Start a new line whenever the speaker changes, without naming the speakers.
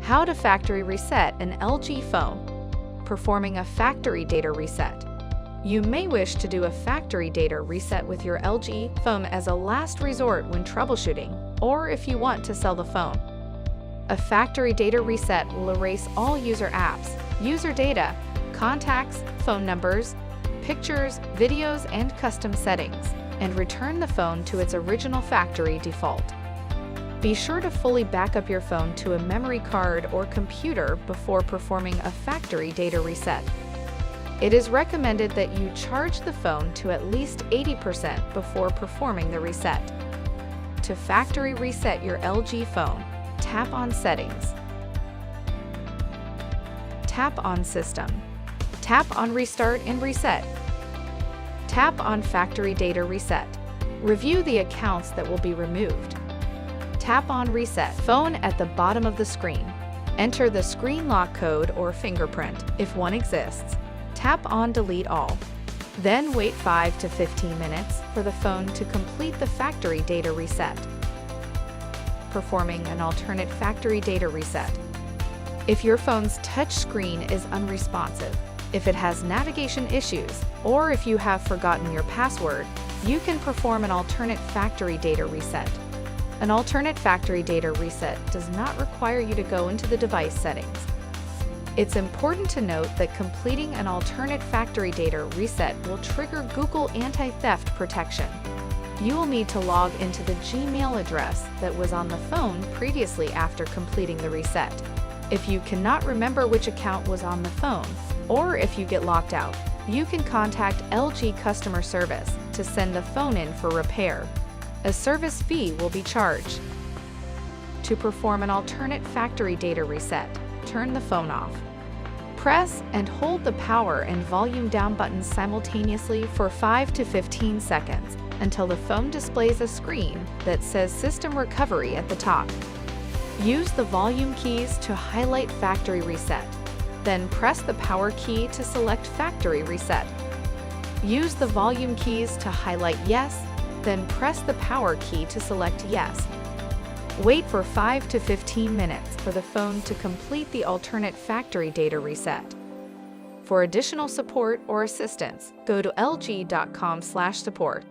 How to factory reset an LG phone. Performing a factory data reset. You may wish to do a factory data reset with your LG phone as a last resort when troubleshooting, or if you want to sell the phone. A factory data reset will erase all user apps, user data, contacts, phone numbers, pictures, videos, and custom settings, and return the phone to its original factory default. Be sure to fully back up your phone to a memory card or computer before performing a factory data reset. It is recommended that you charge the phone to at least 80% before performing the reset. To factory reset your LG phone, tap on Settings. Tap on System. Tap on Restart and Reset. Tap on Factory Data Reset. Review the accounts that will be removed. Tap on Reset Phone at the bottom of the screen. Enter the screen lock code or fingerprint, if one exists. Tap on Delete All. Then wait 5 to 15 minutes for the phone to complete the factory data reset. Performing an alternate factory data reset. If your phone's touch screen is unresponsive, if it has navigation issues, or if you have forgotten your password, you can perform an alternate factory data reset. An alternate factory data reset does not require you to go into the device settings. It's important to note that completing an alternate factory data reset will trigger Google anti-theft protection. You will need to log into the Gmail address that was on the phone previously after completing the reset. If you cannot remember which account was on the phone, or if you get locked out, you can contact LG customer service to send the phone in for repair. A service fee will be charged. To perform an alternate factory data reset, turn the phone off. Press and hold the power and volume down buttons simultaneously for 5 to 15 seconds until the phone displays a screen that says System Recovery at the top. Use the volume keys to highlight Factory Reset. Then press the power key to select Factory Reset. Use the volume keys to highlight Yes, then press the power key to select Yes. Wait for 5 to 15 minutes for the phone to complete the alternate factory data reset. For additional support or assistance, go to lg.com/support.